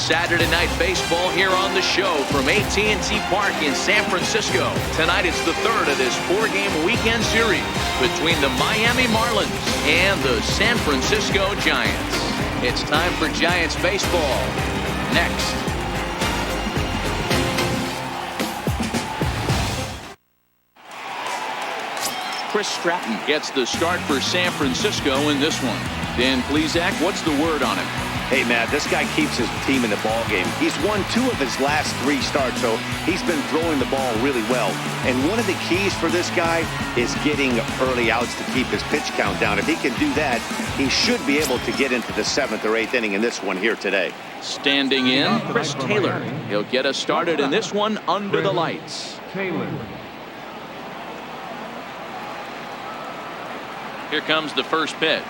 Saturday Night Baseball here on the show from AT&T Park in San Francisco. Tonight it's the third of this four-game weekend series between the Miami Marlins and the San Francisco Giants. It's time for Giants baseball. Next. Chris Stratton gets the start for San Francisco in this one. Dan Plesac, what's the word on him? Hey, Matt, this guy keeps his team in the ball game. He's won 2 of his last 3 starts, so he's been throwing the ball really well. And one of the keys for this guy is getting early outs to keep his pitch count down. If he can do that, he should be able to get into the 7th or 8th inning in this one here today. Standing in, Chris Taylor. He'll get us started in this one under the lights. Here comes the first pitch.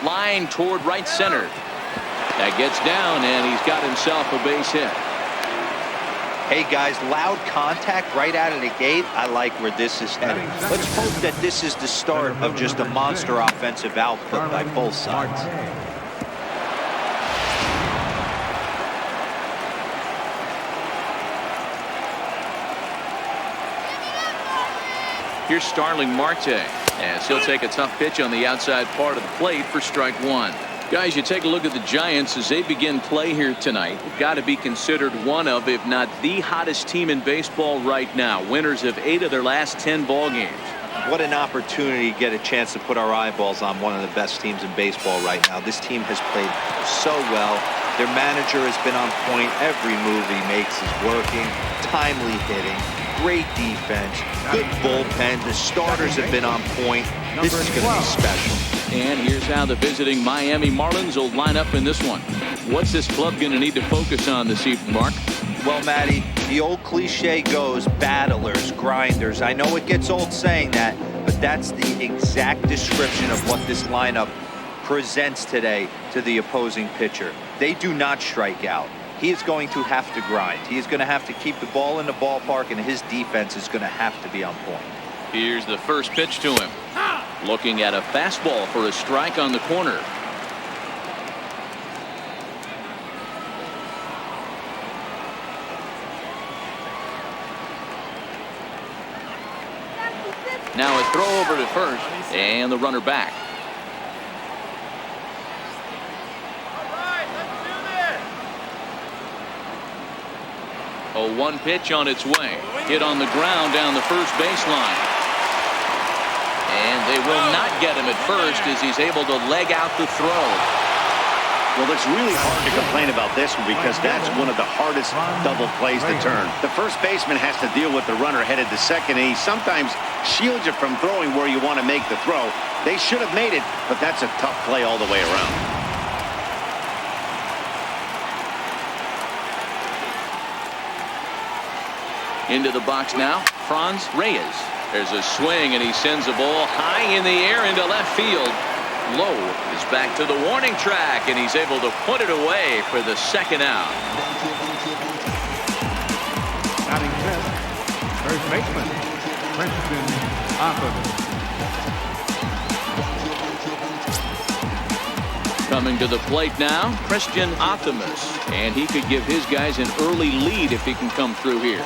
Line toward right center. That gets down, and he's got himself a base hit. Hey guys, loud contact right out of the gate. I like where this is headed. Let's hope that this is the start of just a monster offensive output by both sides. Here's Starling Marte, as he'll take a tough pitch on the outside part of the plate for strike 1. Guys, you take a look at the Giants as they begin play here tonight. They've got to be considered one of, if not the hottest team in baseball right now. Winners of 8 of their last 10 ball games. What an opportunity to get a chance to put our eyeballs on one of the best teams in baseball right now. This team has played so well. Their manager has been on point. Every move he makes is working. Timely hitting. Great defense, good bullpen. The starters have been on point. This is going to be special. And here's how the visiting Miami Marlins will line up in this one. What's this club going to need to focus on this evening, Mark? Well, Matty, the old cliche goes battlers, grinders. I know it gets old saying that, but that's the exact description of what this lineup presents today to the opposing pitcher. They do not strike out. He is going to have to grind. He is going to have to keep the ball in the ballpark, and his defense is going to have to be on point. Here's the first pitch to him. Looking at a fastball for a strike on the corner. Now a throw over to first, and the runner back. A 1 pitch on its way. Hit on the ground down the first baseline. And they will not get him at first as he's able to leg out the throw. Well, it's really hard to complain about this one because that's one of the hardest double plays to turn. The first baseman has to deal with the runner headed to second, and he sometimes shields you from throwing where you want to make the throw. They should have made it, but that's a tough play all the way around. Into the box now, Franz Reyes. There's a swing, and he sends the ball high in the air into left field. Lowe is back to the warning track, and he's able to put it away for the second out. Batting fifth, first baseman, Christian Oppenheimer. Coming to the plate now, Christian Optimus, and he could give his guys an early lead if he can come through here.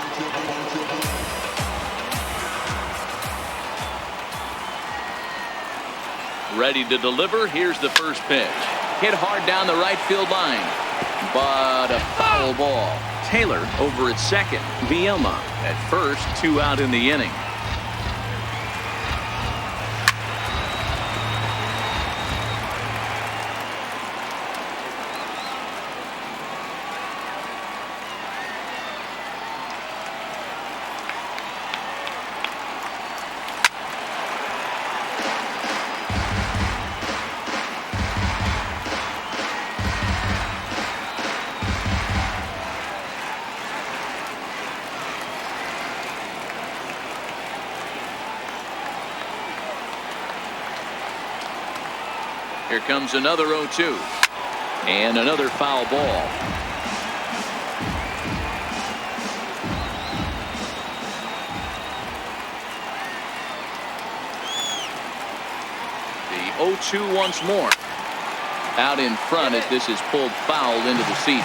Ready to deliver. Here's the first pitch. Hit hard down the right field line, but a foul ball. Taylor over at second. Vielma at first. 2 out in the inning. Here comes another 0-2. And another foul ball. The 0-2 once more. Out in front as this is pulled foul into the seats.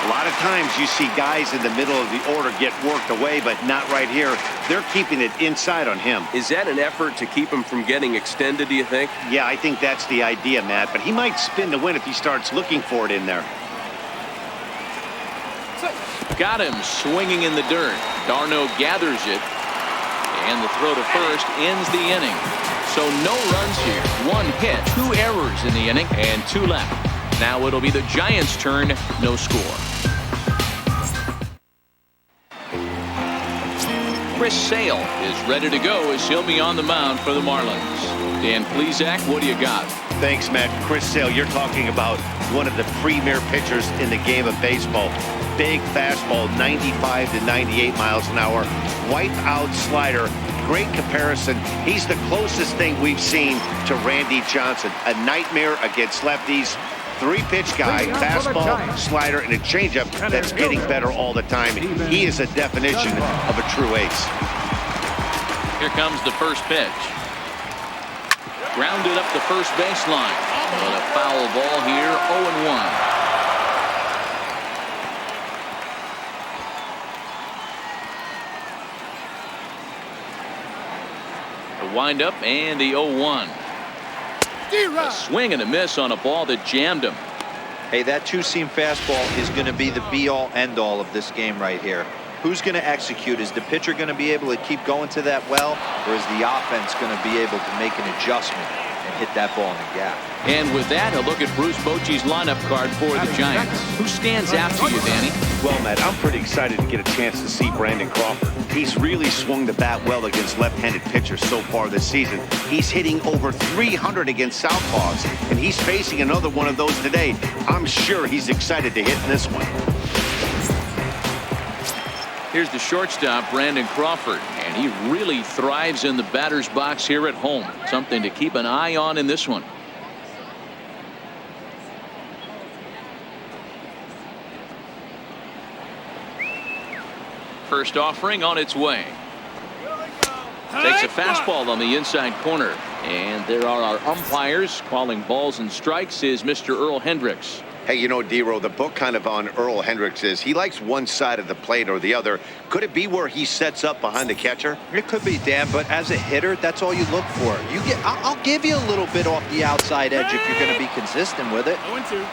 A lot of times you see guys in the middle of the order get worked away, but not right here. They're keeping it inside on him. Is that an effort to keep him from getting extended, do you think? Yeah, I think that's the idea, Matt, but he might spin to win if he starts looking for it in there. Got him swinging in the dirt. Darno gathers it, and the throw to first ends the inning. So no runs here. 1 hit, 2 errors in the inning, and 2 left. Now it'll be the Giants' turn. No score. Chris Sale is ready to go as he'll be on the mound for the Marlins. Dan Plesac, what do you got? Thanks, Matt. Chris Sale, you're talking about one of the premier pitchers in the game of baseball. Big fastball, 95 to 98 miles an hour. Wipe out slider. Great comparison. He's the closest thing we've seen to Randy Johnson. A nightmare against lefties. 3-pitch guy, fastball, slider, and a changeup that's getting better all the time. He is a definition of a true ace. Here comes the first pitch. Grounded up the first baseline. But a foul ball here, 0-1. The windup and the 0-1. A swing and a miss on a ball that jammed him. Hey, that two-seam fastball is going to be the be-all, end-all of this game right here. Who's going to execute? Is the pitcher going to be able to keep going to that well, or is the offense going to be able to make an adjustment and hit that ball in the gap? And with that, a look at Bruce Bochy's lineup card for the Giants. Who stands out to you, Danny? Well, Matt, I'm pretty excited to get a chance to see Brandon Crawford. He's really swung the bat well against left-handed pitchers so far this season. He's hitting over 300 against southpaws, and he's facing another one of those today. I'm sure he's excited to hit this one. Here's the shortstop, Brandon Crawford, and he really thrives in the batter's box here at home. Something to keep an eye on in this one. First offering on its way. Takes a fastball on the inside corner. And there are our umpires calling balls and strikes is Mr. Earl Hendricks. Hey, you know, D-Row, the book kind of on Earl Hendricks is he likes one side of the plate or the other. Could it be where he sets up behind the catcher? It could be, Dan, but as a hitter, that's all you look for. I'll give you a little bit off the outside edge if you're going to be consistent with it. 0-2.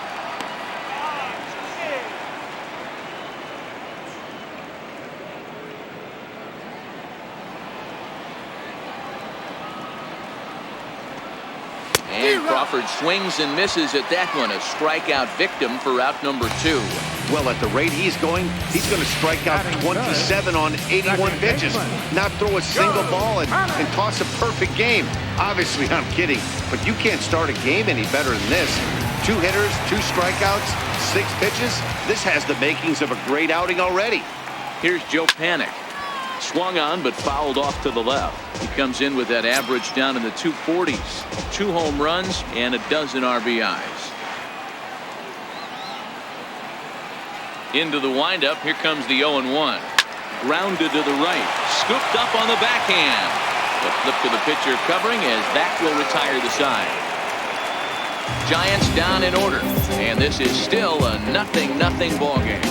And Crawford swings and misses at that one. A strikeout victim for out number 2. Well, at the rate he's going to strike out 27 on 81 pitches. Not throw a single ball and toss a perfect game. Obviously, I'm kidding, but you can't start a game any better than this. 2 hitters, 2 strikeouts, 6 pitches. This has the makings of a great outing already. Here's Joe Panik. Swung on but fouled off to the left. He comes in with that average down in the 240s. 2 home runs and a dozen RBIs. Into the windup. Here comes the 0-1. Grounded to the right. Scooped up on the backhand. The flip to the pitcher covering as that will retire the side. Giants down in order. And this is still a 0-0 ball game.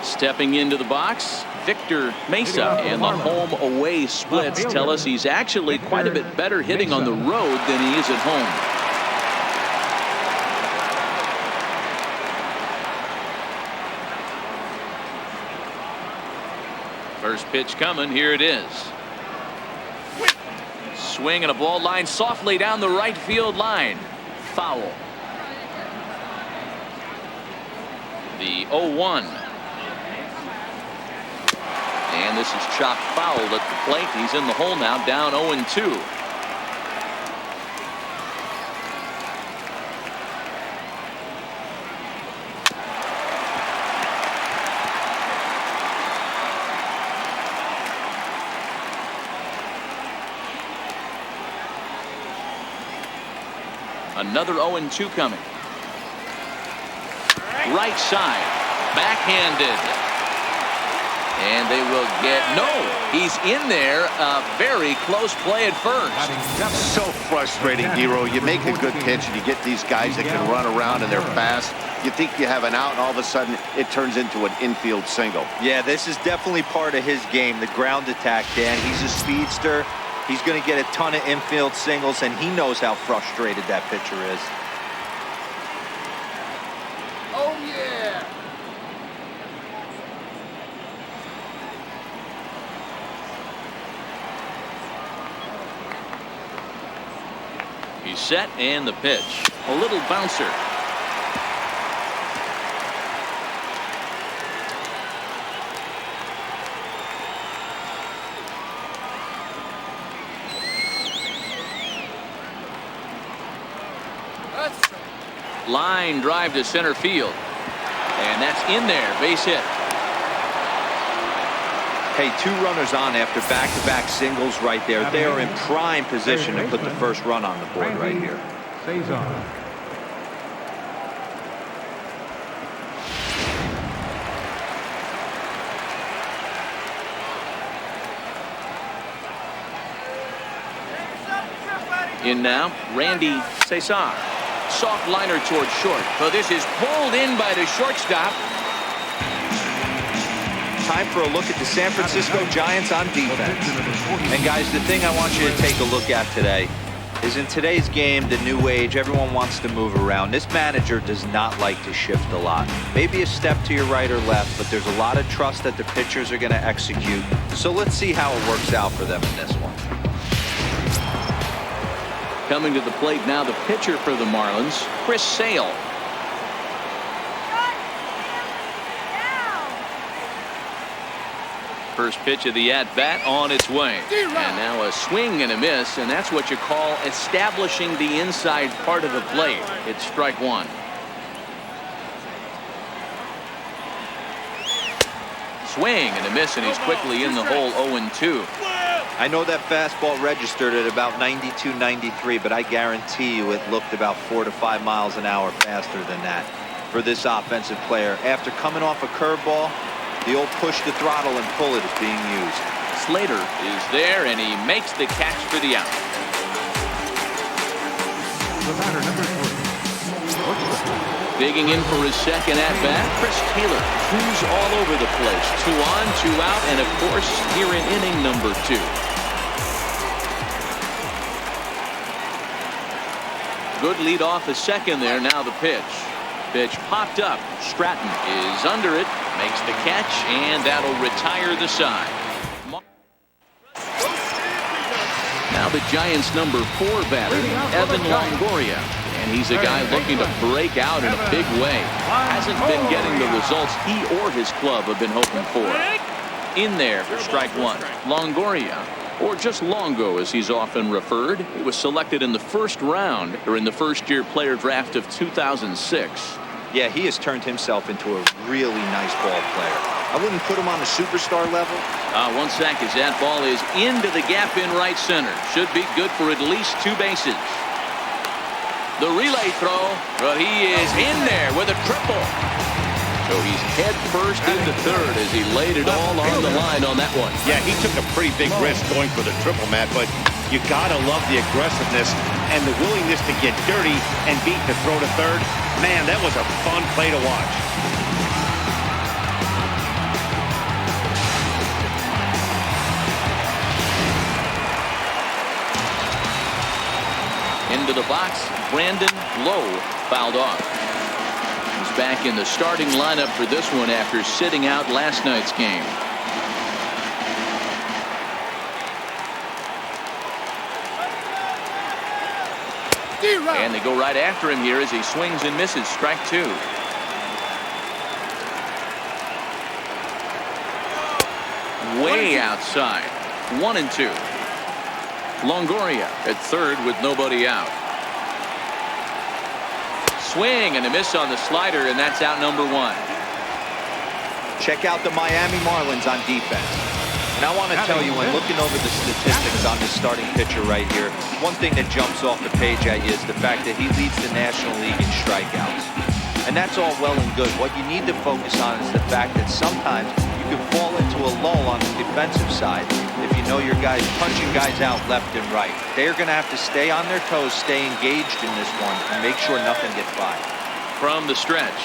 Stepping into the box, Victor Mesa, and the home-away splits tell us he's actually quite a bit better hitting on the road than he is at home. First pitch coming, here it is. Swing and a ball line softly down the right field line. Foul. The 0-1. And this is chopped foul at the plate. He's in the hole now, down 0-2. Another 0-2 coming. Right side. Backhanded. And they will get, no, he's in there. A very close play at first. So frustrating, Hero. You make a good pitch and you get these guys that can run around and they're fast. You think you have an out and all of a sudden it turns into an infield single. Yeah, this is definitely part of his game, the ground attack, Dan. He's a speedster. He's going to get a ton of infield singles, and he knows how frustrated that pitcher is. Oh, yeah. He's set, and the pitch. A little bouncer. Line drive to center field. And that's in there. Base hit. Hey, 2 runners on after back-to-back singles right there. They are in prime position to put the first run on the board right here. Cesar. In now, Randy Cesar. Soft liner towards short. So this is pulled in by the shortstop. Time for a look at the San Francisco Giants on defense. And guys, the thing I want you to take a look at today is in today's game, the new age, everyone wants to move around. This manager does not like to shift a lot. Maybe a step to your right or left, but there's a lot of trust that the pitchers are going to execute. So let's see how it works out for them in this one. Coming to the plate now, the pitcher for the Marlins, Chris Sale. First pitch of the at-bat on its way. And now a swing and a miss, and that's what you call establishing the inside part of the plate. It's strike one. Swing and a miss, and he's quickly in the hole. 0-2. I know that fastball registered at about 92, 93, but I guarantee you it looked about 4 to 5 miles an hour faster than that for this offensive player. After coming off a curveball, the old push the throttle and pull it is being used. Slater is there, and he makes the catch for the out. The batter, number 3. Digging in for his second at-bat, Chris Taylor. Who's all over the place. 2 on, 2 out, and of course, here in inning number 2. Good lead off a second there. Now the pitch. Pitch popped up. Stratton is under it, makes the catch, and that'll retire the side. Now the Giants' number 4 batter, Evan Longoria. And he's a guy looking to break out in a big way. Hasn't been getting the results he or his club have been hoping for. In there for strike one. Longoria, or just Longo as he's often referred. He was selected in the first round during the first-year player draft of 2006. Yeah, he has turned himself into a really nice ball player. I wouldn't put him on the superstar level. 1 sack as that ball is into the gap in right center. Should be good for at least 2 bases. The relay throw, but he is in there with a triple. So he's head first into third as he laid it all on the line on that one. Yeah, he took a pretty big risk going for the triple, Matt, but you gotta love the aggressiveness and the willingness to get dirty and beat the throw to third. Man, that was a fun play to watch. Into the box, Brandon Lowe fouled off. He's back in the starting lineup for this one after sitting out last night's game. And they go right after him here as he swings and misses. Strike 2. Way outside. 1-2. Longoria at third with nobody out. Swing and a miss on the slider, and that's out number 1. Check out the Miami Marlins on defense. And I want to tell you, when looking over the statistics on this starting pitcher right here, one thing that jumps off the page at you is the fact that he leads the National League in strikeouts. And that's all well and good. What you need to focus on is the fact that sometimes you can fall into a lull on the defensive side if you know your guys punching guys out left and right. They're going to have to stay on their toes, stay engaged in this one, and make sure nothing gets by. From the stretch.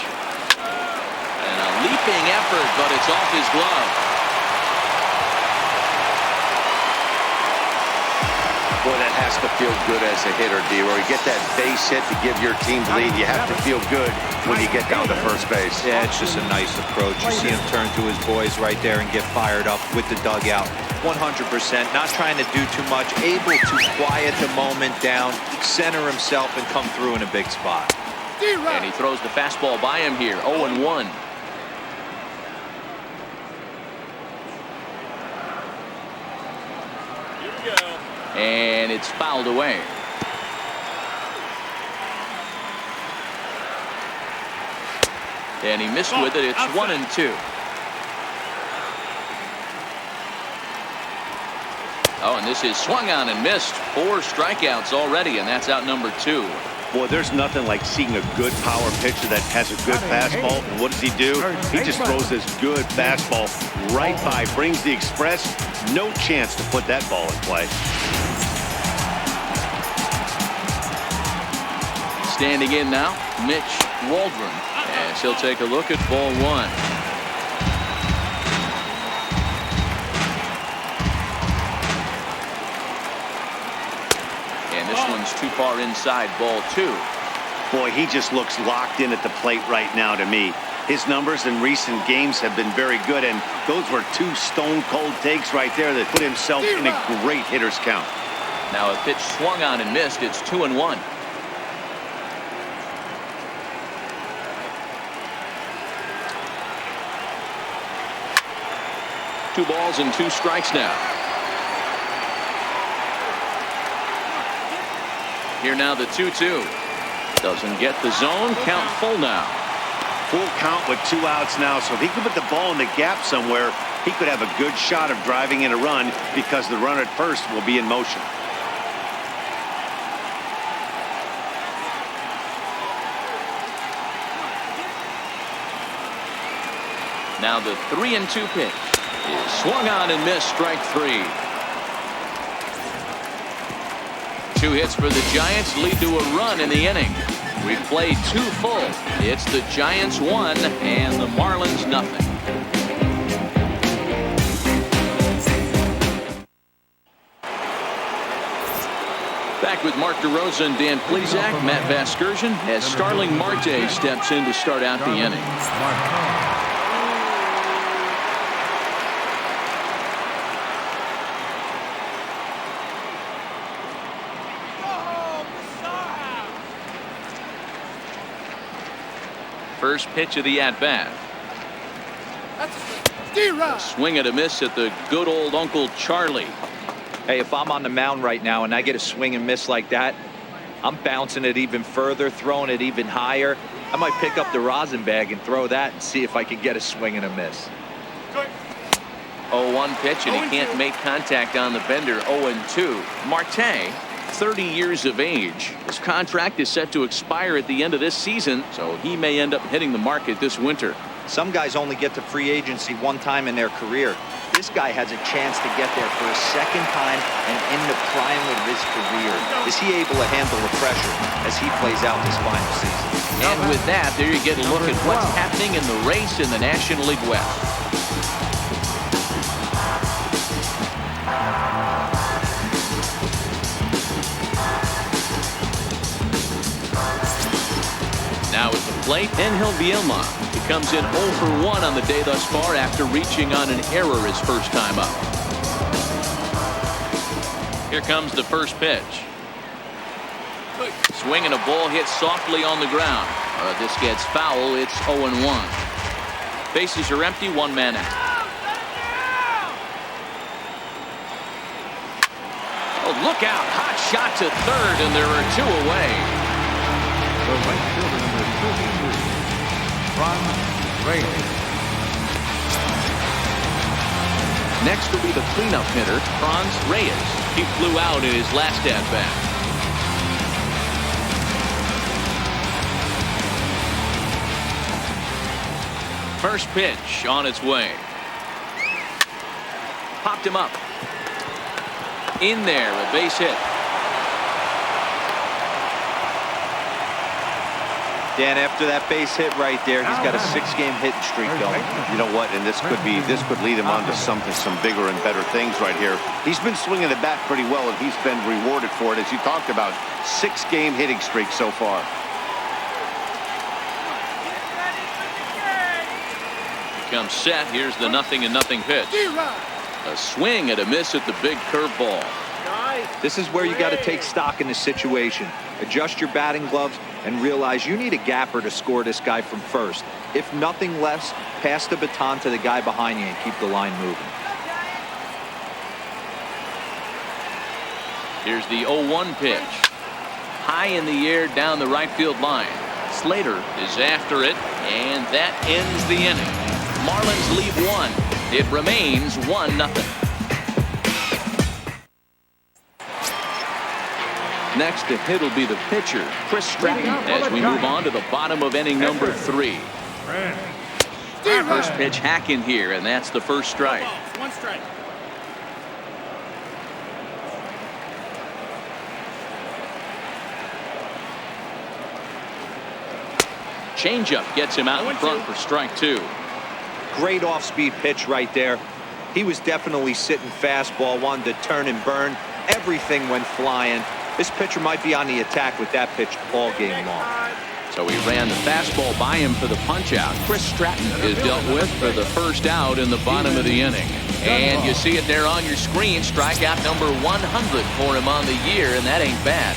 And a leaping effort, but it's off his glove. Boy, that has to feel good as a hitter, D-Roy. You get that base hit to give your team the lead. You have to feel good when you get down to first base. Yeah, it's just a nice approach. You see him turn to his boys right there and get fired up with the dugout. 100%, not trying to do too much, able to quiet the moment down, center himself, and come through in a big spot. And he throws the fastball by him here, 0-1. And it's fouled away. And he missed with it. It's 1-2. Oh, and this is swung on and missed. 4 strikeouts already, and that's out number 2. Boy, there's nothing like seeing a good power pitcher that has a good fastball. And what does he do? He just throws this good fastball right by, brings the express. No chance to put that ball in play. Standing in now, Mitch Waldron, as he'll take a look at ball 1. And this one's too far inside, ball 2. Boy, he just looks locked in at the plate right now to me. His numbers in recent games have been very good, and those were 2 stone-cold takes right there that put himself in a great hitter's count. Now a pitch swung on and missed. It's 2-1. 2 balls and 2 strikes now. Here now the 2-2. Doesn't get the zone. Count full now. Full count with 2 outs now, so if he could put the ball in the gap somewhere, he could have a good shot of driving in a run because the runner at first will be in motion. Now the 3-2 pitch is swung on and missed, strike 3. 2 hits for the Giants lead to a run in the inning. We've played 2 full. It's the Giants 1 and the Marlins nothing. Back with Mark DeRosa and Dan Plesac, Matt Vasgersian, as Starling Marte steps in to start out the inning. First pitch of the at-bat. Swing and a miss at the good old Uncle Charlie. Hey, if I'm on the mound right now and I get a swing and miss like that, I'm bouncing it even further, throwing it even higher. I might pick up the rosin bag and throw that and see if I can get a swing and a miss. 0-1 pitch, and he can't make contact on the bender. 0-2. Marte, 30 years of age. His contract is set to expire at the end of this season, so he may end up hitting the market this winter. Some guys only get to free agency 1 time in their career. This guy has a chance to get there for a 2nd time and in the prime of his career. Is he able to handle the pressure as he plays out this final season? And with that, there you get a look at what's happening in the race in the National League West. Now at the plate, Angel Bielma. He comes in 0 for 1 on the day thus far after reaching on an error his first time up. Here comes the first pitch. Swing and a ball hit softly on the ground. This gets foul. It's 0-1. Bases are empty. 1 man out. Oh, look out. Hot shot to third, and there are 2 away. The right fielder, number 33, Ron Reyes. Next will be the cleanup hitter, Franz Reyes. He flew out in his last at-bat. First pitch on its way. Popped him up. In there, a base hit. Dan, after that base hit right there, he's got a 6-game hitting streak going. You know what? And this could lead him on to some bigger and better things right here. He's been swinging the bat pretty well, and he's been rewarded for it, as you talked about. 6-game hitting streak so far. Comes set. Here's the 0-0 pitch. A swing and a miss at the big curveball. This is where you got to take stock in the situation. Adjust your batting gloves and realize you need a gapper to score this guy from first. If nothing less, pass the baton to the guy behind you and keep the line moving. Here's the 0-1 pitch. High in the air down the right field line. Slater is after it, and that ends the inning. Marlins lead 1. It remains 1-0. Next to hit will be the pitcher, Chris Stratton, as we move on to the bottom of inning number 3. First pitch hacking here, and that's the first strike. 1 strike. Changeup gets him out in front for strike 2. Great off-speed pitch right there. He was definitely sitting fastball, wanted to turn and burn. Everything went flying. This pitcher might be on the attack with that pitch all game long. So he ran the fastball by him for the punch-out. Chris Stratton is dealt with for the first out in the bottom of the inning. And you see it there on your screen. Strikeout number 100 for him on the year, and that ain't bad.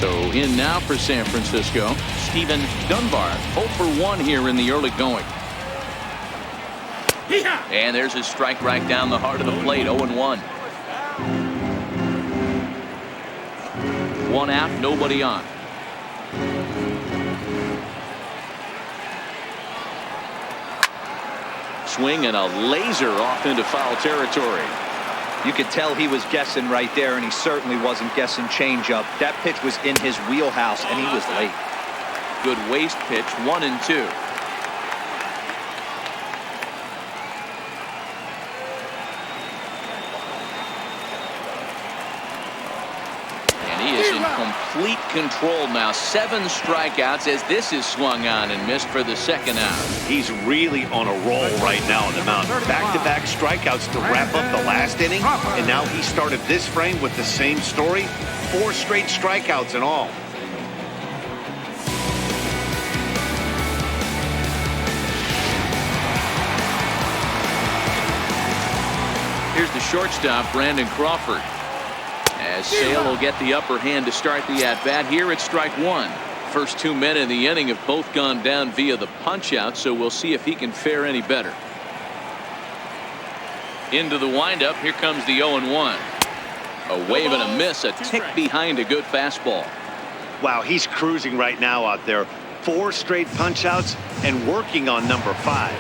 So in now for San Francisco, Stephen Dunbar, 0 for 1 here in the early going. And there's his strike right down the heart of the plate, 0-1. 1 out, nobody on. Swing and a laser off into foul territory. You could tell he was guessing right there, and he certainly wasn't guessing changeup. That pitch was in his wheelhouse, and he was late. Good waste pitch, 1-2. And he is in complete control now. 7 strikeouts as this is swung on and missed for the second out. He's really on a roll right now on the mound. Back-to-back strikeouts to wrap up the last inning, and now he started this frame with the same story. 4 straight strikeouts in all. Here's the shortstop, Brandon Crawford. As Sale will get the upper hand to start the at-bat here at strike 1. First 2 men in the inning have both gone down via the punch-out, so we'll see if he can fare any better. Into the windup, here comes the 0-1. A wave and a miss, a tick behind a good fastball. Wow, he's cruising right now out there. 4 straight punch-outs and working on number 5.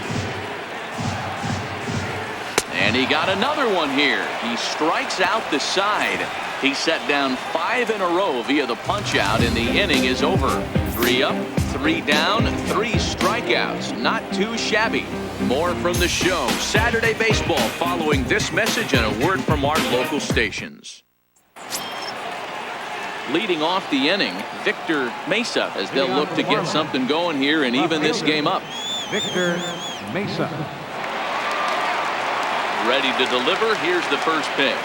And he got another one here. He strikes out the side. He set down 5 in a row via the punch-out, and the inning is over. 3 up, 3 down, 3 strikeouts. Not too shabby. More from the show. Saturday Baseball following this message and a word from our local stations. Leading off the inning, Victor Mesa, as they'll look to get something going here and even this game up. Victor Mesa. Ready to deliver. Here's the first pitch.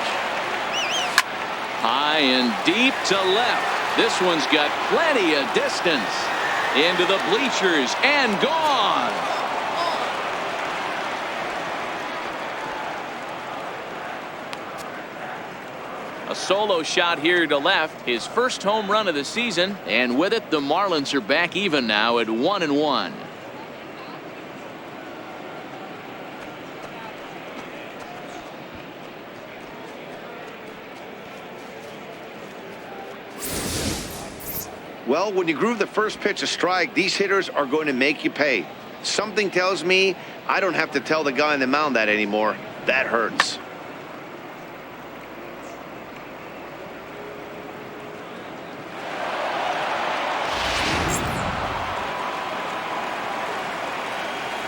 High and deep to left. This one's got plenty of distance. Into the bleachers and gone. A solo shot here to left. His first home run of the season. And with it, the Marlins are back even now at 1-1. Well, when you groove the first pitch a strike, these hitters are going to make you pay. Something tells me I don't have to tell the guy on the mound that anymore. That hurts.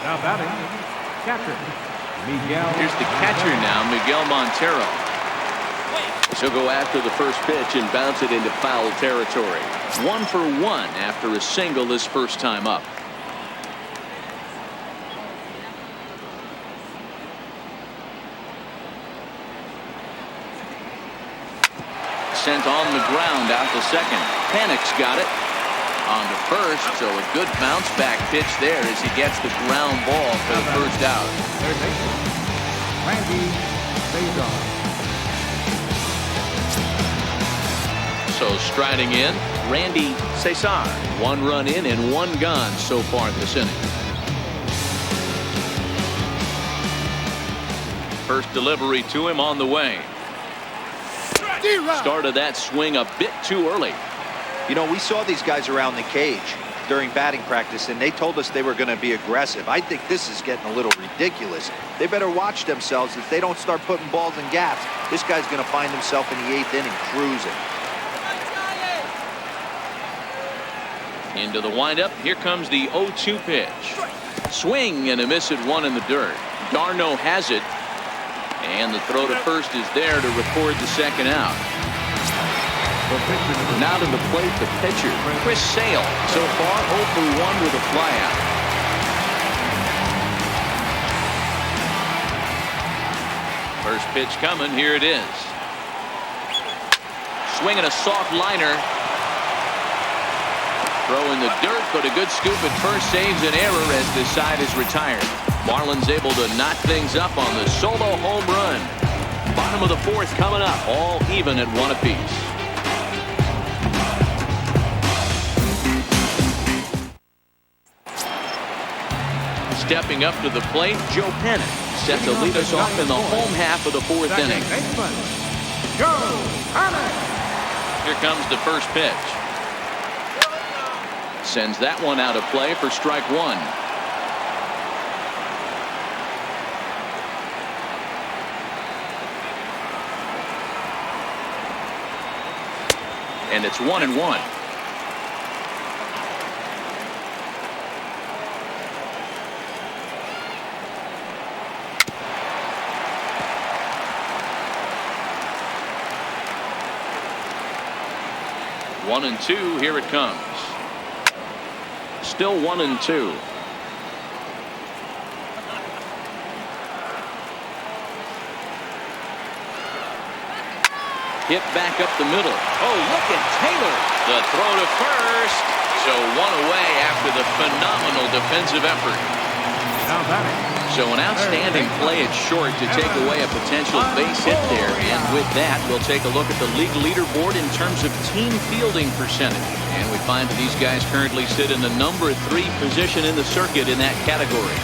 Now batting, catcher, Miguel. Here's the catcher now, Miguel Montero. She'll go after the first pitch and bounce it into foul territory. 1 for 1 after a single his first time up. Sent on the ground out to second. Panic's got it. On to first, so a good bounce back pitch there as he gets the ground ball for the first out. Third baseman, Randy Cesar. So striding in, Randy Cesar. 1 run in and 1 gone so far this inning. First delivery to him on the way. Started that swing a bit too early. You know, we saw these guys around the cage during batting practice, and they told us they were going to be aggressive. I think this is getting a little ridiculous. They better watch themselves. If they don't start putting balls in gaps, this guy's going to find himself in the 8th inning cruising. Into the windup. Here comes the 0-2 pitch. Swing and a miss at 1 in the dirt. Darno has it. And the throw to first is there to record the second out. Now to the plate, the pitcher, Chris Sale. So far, 0 for 1 with a flyout. First pitch coming. Here it is. Swinging a soft liner. Throw in the dirt, but a good scoop at first saves an error as this side is retired. Marlins able to knock things up on the solo home run. Bottom of the 4th coming up, all even at 1 apiece. Stepping up to the plate, Joe Pennant set to lead us off in the home half of the 4th inning. Joe Pennant. Here comes the first pitch. Sends that one out of play for strike 1. And it's 1-1. One and 2. Here it comes. Still 1-2. Hit back up the middle. Oh, look at Taylor. The throw to first. So 1 away after the phenomenal defensive effort. Now batting. So an outstanding play at short to take away a potential base hit there. And with that, we'll take a look at the league leaderboard in terms of team fielding percentage. And we find that these guys currently sit in the number 3 position in the circuit in that category.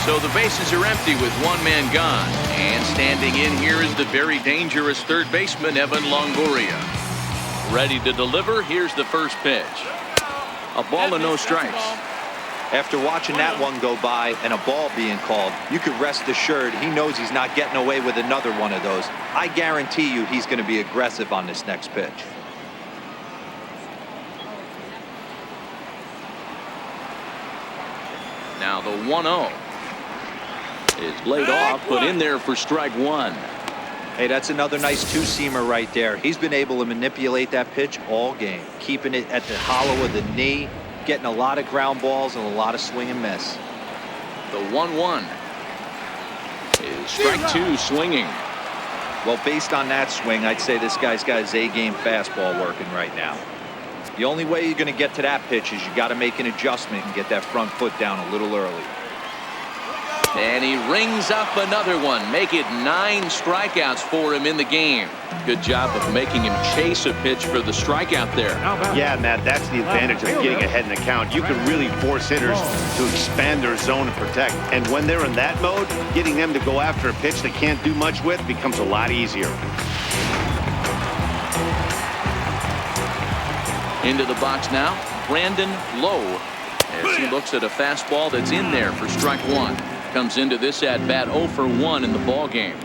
So the bases are empty with 1 man gone. And standing in here is the very dangerous third baseman, Evan Longoria. Ready to deliver. Here's the first pitch. A ball and no strikes. After watching that one go by and a ball being called, you could rest assured he knows he's not getting away with another one of those. I guarantee you he's going to be aggressive on this next pitch. Now the 1-0 is laid off, put in there for strike 1. Hey, that's another nice two-seamer right there. He's been able to manipulate that pitch all game, keeping it at the hollow of the knee, getting a lot of ground balls and a lot of swing and miss. The 1-1 is strike 2, swinging. Well, based on that swing, I'd say this guy's got his A-game fastball working right now. The only way you're going to get to that pitch is you got to make an adjustment and get that front foot down a little early. And he rings up another one. Make it 9 strikeouts for him in the game. Good job of making him chase a pitch for the strikeout there. Yeah, Matt, that's the advantage of getting ahead in the count. You can really force hitters to expand their zone and protect. And when they're in that mode, getting them to go after a pitch they can't do much with becomes a lot easier. Into the box now, Brandon Lowe. As he looks at a fastball that's in there for strike one. Comes into this at bat 0 for 1 in the ball game.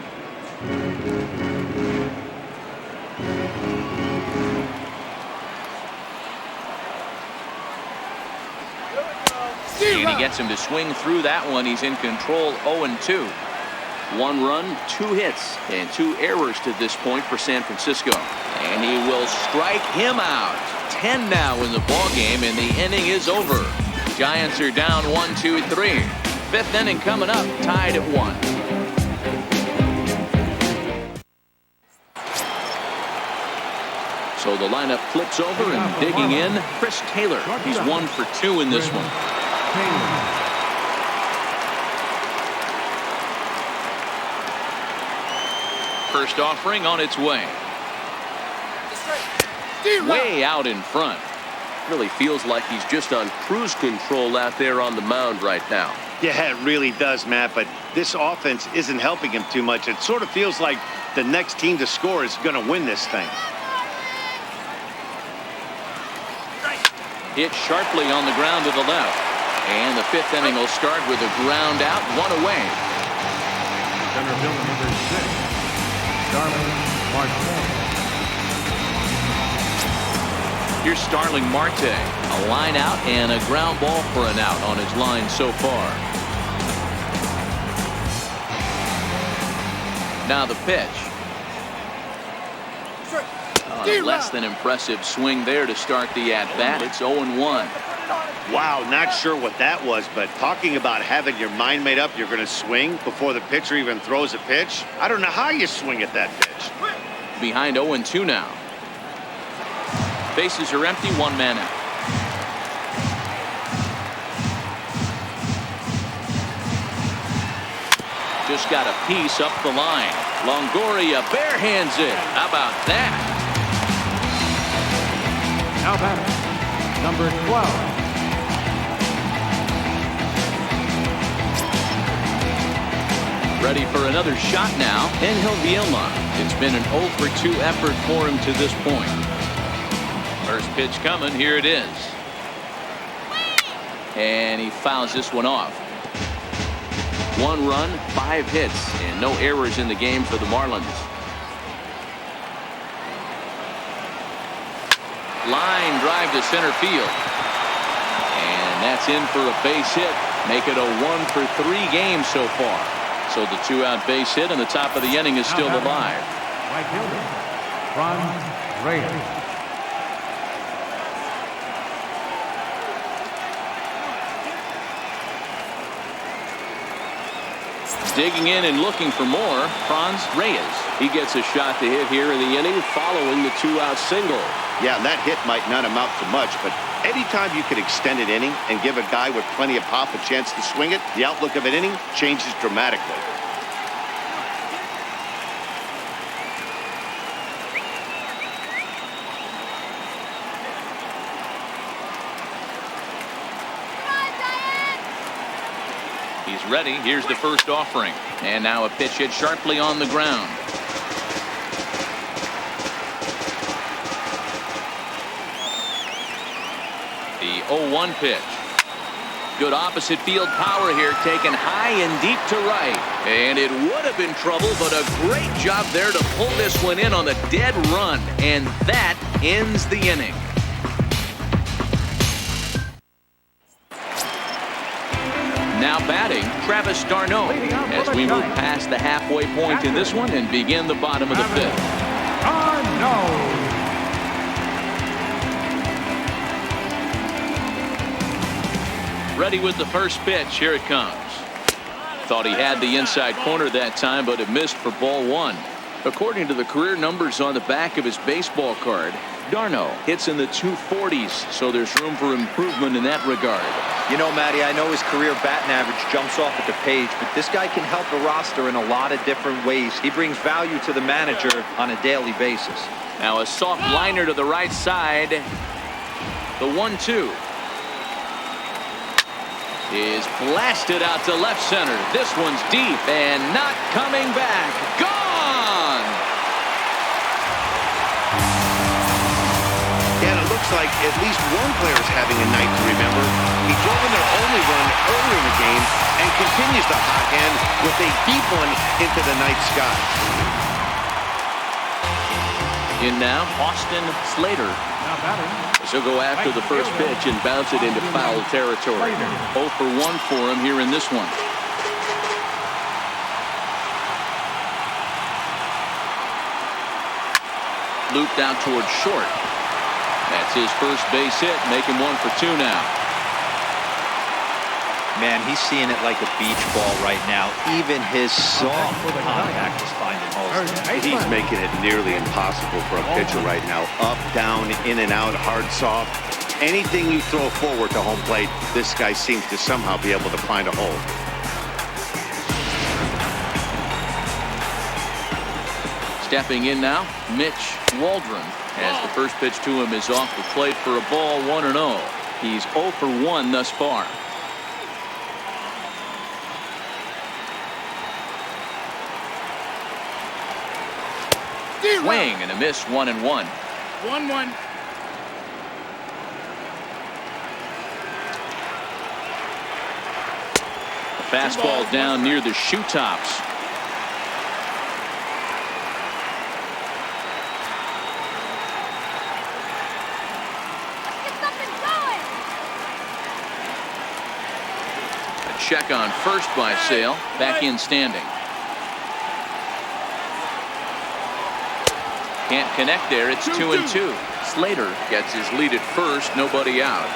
And he gets him to swing through that one. He's in control, 0-2. 1 run, 2 hits, and 2 errors to this point for San Francisco. And he will strike him out. 10 now in the ball game, and the inning is over. Giants are down 1-2-3. 5th inning coming up, tied at 1. So the lineup flips over and digging in, Chris Taylor. He's 1 for 2 in this one. First offering on its way. Way out in front. Really feels like he's just on cruise control out there on the mound right now. Yeah, it really does, Matt, but this offense isn't helping him too much. It sort of feels like the next team to score is going to win this thing. Hit sharply on the ground to the left. And the 5th inning will start with a ground out, 1 away. Center fielder number 6, Starling Marte. Here's Starling Marte. A line out and a ground ball for an out on his line so far. Now the pitch. Less than impressive swing there to start the at-bat. It's 0-1. Wow, not sure what that was, but talking about having your mind made up you're going to swing before the pitcher even throws a pitch. I don't know how you swing at that pitch. Behind 0-2 now. Bases are empty, 1 man out. Just got a piece up the line. Longoria barehands it. How about that? Now batter, number 12. Ready for another shot now. Angel Vilma. It's been an 0 for 2 effort for him to this point. First pitch coming. Here it is. And he fouls this one off. 1 run, 5 hits, and no errors in the game for the Marlins. Line drive to center field. And that's in for a base hit. Make it a 1 for 3 game so far. So the 2-out base hit and the top of the inning is still alive. Right fielder, Ron Reyes. Digging in and looking for more, Franz Reyes. He gets a shot to hit here in the inning following the 2-out single. Yeah, that hit might not amount to much, but anytime you can extend an inning and give a guy with plenty of pop a chance to swing it, the outlook of an inning changes dramatically. He's ready. Here's the first offering. And now a pitch hit sharply on the ground. The 0-1 pitch. Good opposite field power here, taken high and deep to right. And it would have been trouble, but a great job there to pull this one in on the dead run. And that ends the inning. Now batting, Travis d'Arnaud, as we move past the halfway point in this one and begin the bottom of the 5th. Ready with the first pitch. Here it comes. Thought he had the inside corner that time, but it missed for ball 1. According to the career numbers on the back of his baseball card, d'Arnaud hits in the 240s, so there's room for improvement in that regard. You know, Matty, I know his career batting average jumps off at the page, but this guy can help a roster in a lot of different ways. He brings value to the manager on a daily basis. Now a soft liner to the right side. The 1-2 is blasted out to left center. This one's deep and not coming back. Gone! And it looks like at least one player is having a night to remember. He drove in their only run earlier in the game and continues the hot hand with a deep one into the night sky. In now, Austin Slater. Now batting. He'll go after the first pitch and bounce it into foul territory. 0 for 1 for him here in this one. Looped out towards short. That's his first base hit, making 1 for 2 now. Man, he's seeing it like a beach ball right now. Even his soft contact is finding holes. He's making it nearly impossible for a pitcher right now. Up, down, in and out, hard, soft. Anything you throw forward to home plate, this guy seems to somehow be able to find a hole. Stepping in now, Mitch Waldron, as the first pitch to him is off the plate for a ball, 1-0. He's 0 for 1 thus far. Swing and a miss, 1-1. 1-1. Fastball down near the shoe tops. A check on first by Sale. Back in standing. Can't connect there. It's 2-2. Slater gets his lead at first. Nobody out.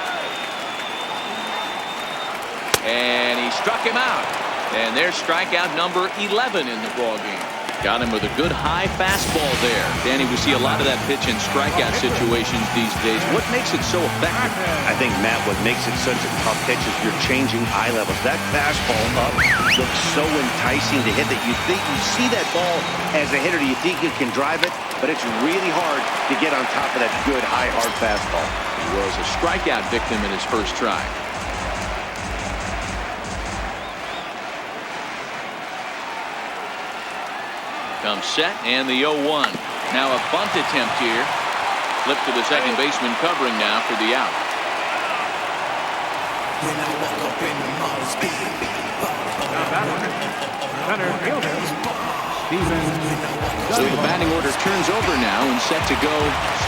And he struck him out. And there's strikeout number 11 in the ballgame. Got him with a good high fastball there. Danny, we see a lot of that pitch in strikeout situations these days. What makes it so effective? I think, Matt, what makes it such a tough pitch is you're changing eye levels. That fastball up looks so enticing to hit that you think you see that ball as a hitter. You think you can drive it, but it's really hard to get on top of that good, high, hard fastball. He was a strikeout victim in his first try. Comes set and the 0-1. Now a bunt attempt here. Flip to the second baseman covering now for the out. Now batting. Center fielder. So the batting order turns over now and set to go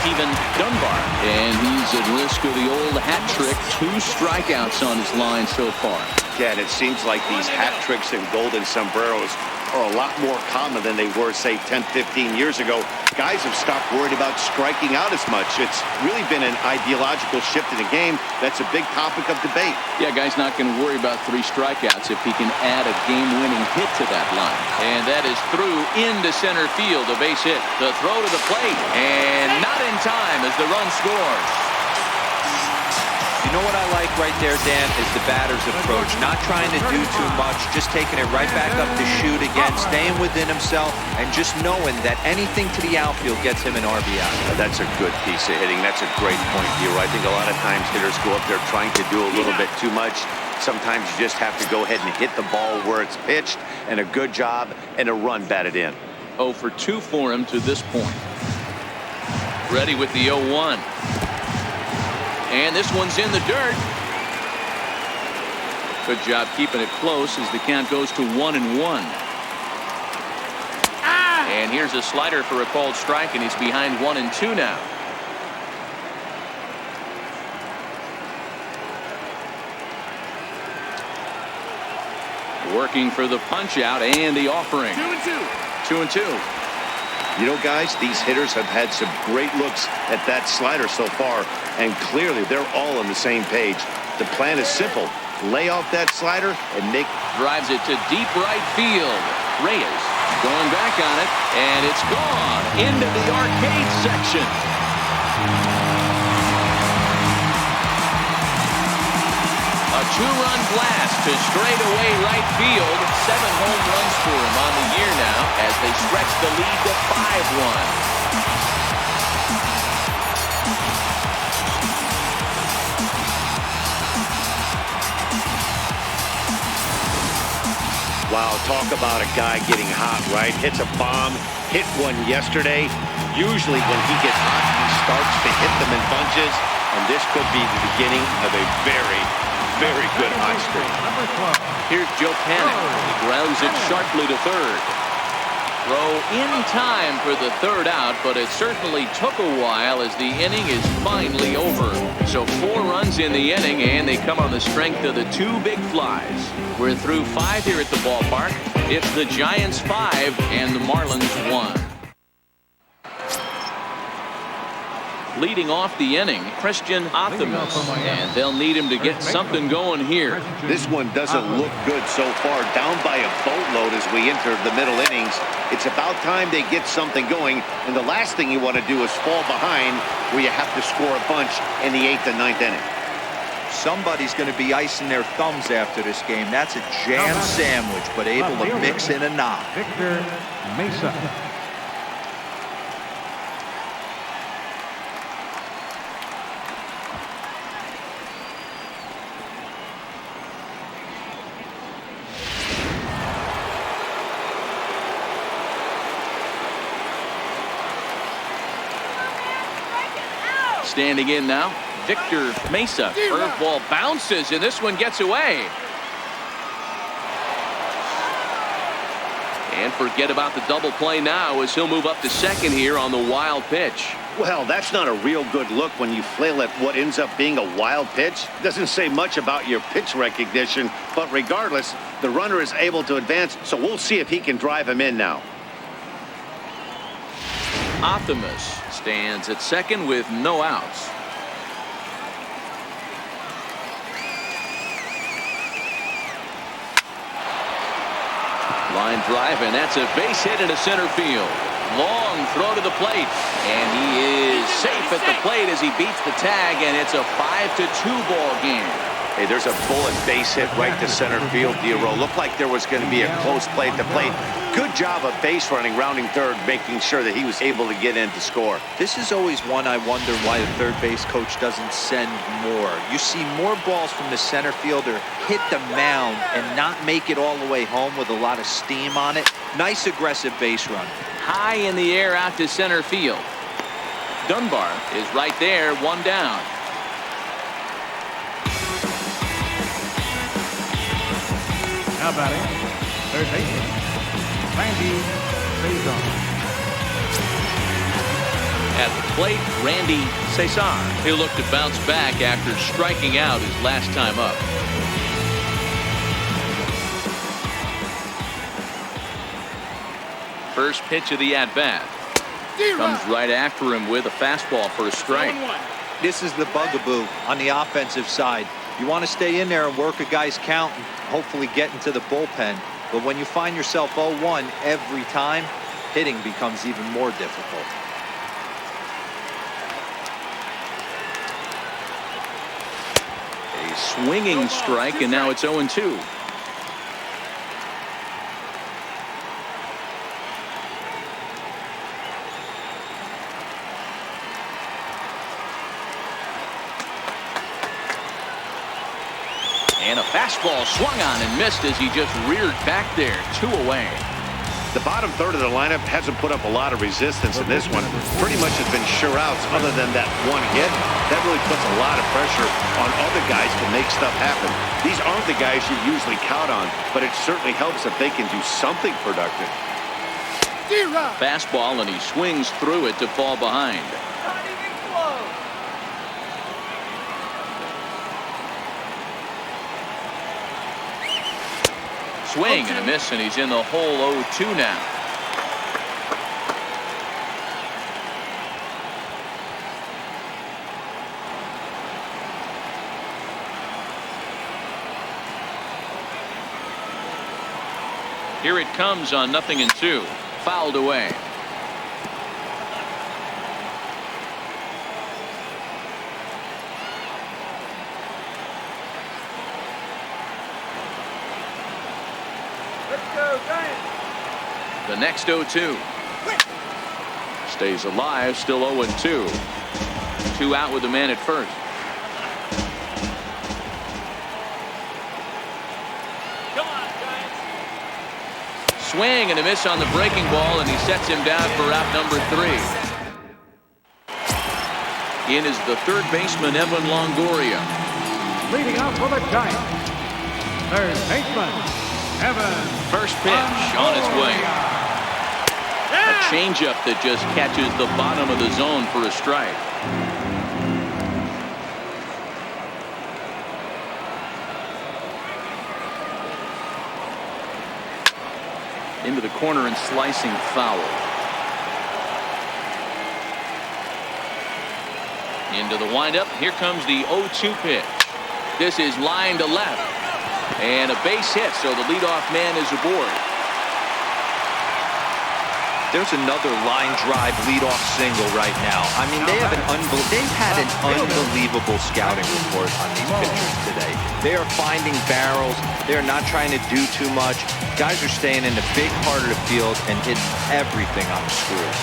Stephen Dunbar. And he's at risk of the old hat trick. 2 strikeouts on his line so far. Yeah, and it seems like these hat tricks and golden sombreros are a lot more common than they were, say, 10, 15 years ago. Guys have stopped worried about striking out as much. It's really been an ideological shift in the game. That's a big topic of debate. Yeah, guy's not going to worry about 3 strikeouts if he can add a game-winning hit to that line. And that is through into center field, a base hit. The throw to the plate, and not in time as the run scores. You know what I like right there, Dan, is the batter's approach. Not trying to do too much, just taking it right back up to shoot again, staying within himself, and just knowing that anything to the outfield gets him an RBI. That's a good piece of hitting. That's a great point, Hero. I think a lot of times hitters go up there trying to do a little bit too much. Sometimes you just have to go ahead and hit the ball where it's pitched, and a good job and a run batted in. 0 for 2 for him to this point. Ready with the 0-1. And this one's in the dirt. Good job keeping it close as the count goes to 1-1. And here's a slider for a called strike, and he's behind 1-2 now. Working for the punch out and the offering. 2-2. 2-2. You know, guys, these hitters have had some great looks at that slider so far, and clearly they're all on the same page. The plan is simple. Lay off that slider and make... Drives it to deep right field. Reyes going back on it, and it's gone into the arcade section. A 2-run blast to straightaway right field. 7 home runs for him on the year now as they stretch the lead to 5-1. Wow, talk about a guy getting hot, right? Hits a bomb, hit one yesterday. Usually when he gets hot, he starts to hit them in bunches, and this could be the beginning of a very, very good hot streak. Number 12. Here's Joe Panic. He grounds it sharply to third. Throw in time for the third out, but it certainly took a while as the inning is finally over. So 4 runs in the inning, and they come on the strength of the 2 big flies. We're through 5 here at the ballpark. It's the Giants 5 and the Marlins 1. Leading off the inning, Christian Optimus, and they'll need him to get something going here. This one doesn't look good so far. Down by a boatload as we enter the middle innings. It's about time they get something going, and the last thing you want to do is fall behind where you have to score a bunch in the 8th and 9th inning. Somebody's going to be icing their thumbs after this game. That's a jam sandwich, but able to mix in a knock. Victor Mesa. Standing in now, Victor Mesa. Curveball bounces, and this one gets away. And forget about the double play now as he'll move up to second here on the wild pitch. Well, that's not a real good look when you flail at what ends up being a wild pitch. Doesn't say much about your pitch recognition, but regardless, the runner is able to advance, so we'll see if he can drive him in now. Optimus stands at second with no outs. Line drive, and that's a base hit into center field. Long throw to the plate, and he is safe at the plate as he beats the tag, and it's a 5-2 ball game. Hey, there's a bullet base hit right to center field, D'Aro. Looked like there was going to be a close play at the plate. Good job of base running, rounding third, making sure that he was able to get in to score. This is always one I wonder why the third base coach doesn't send more. You see more balls from the center fielder hit the mound and not make it all the way home with a lot of steam on it. Nice aggressive base run. High in the air out to center field. Dunbar is right there, 1 down. Now batting, third baseman, Randy Cesar. At the plate, Randy Cesar. He'll look to bounce back after striking out his last time up. First pitch of the at-bat. Comes right after him with a fastball for a strike. This is the bugaboo on the offensive side. You want to stay in there and work a guy's count and hopefully get into the bullpen. But when you find yourself 0-1 every time, hitting becomes even more difficult. A swinging strike, and now it's 0-2. And a fastball swung on and missed as he just reared back there. 2 away. The bottom third of the lineup hasn't put up a lot of resistance in this one. Pretty much has been sure outs other than that one hit. That really puts a lot of pressure on other guys to make stuff happen. These aren't the guys you usually count on, but it certainly helps if they can do something productive. Fastball, and he swings through it to fall behind. Swing and a miss, and he's in the hole 0-2 now. Here it comes on 0-2. Fouled away. The next 0-2. Stays alive, still 0-2. 2 out with the man at first. Swing and a miss on the breaking ball, and he sets him down for out number 3. In is the third baseman, Evan Longoria. Leading off for the Giants, third baseman, Evan. First pitch on its way. A changeup that just catches the bottom of the zone for a strike. Into the corner and slicing foul. Into the windup. Here comes the 0-2 pitch. This is line to left. And a base hit, so the leadoff man is aboard. There's another line drive leadoff single right now. I mean, they've had an unbelievable scouting report on these pitchers today. They are finding barrels. They're not trying to do too much. Guys are staying in the big part of the field and hitting everything on the screws.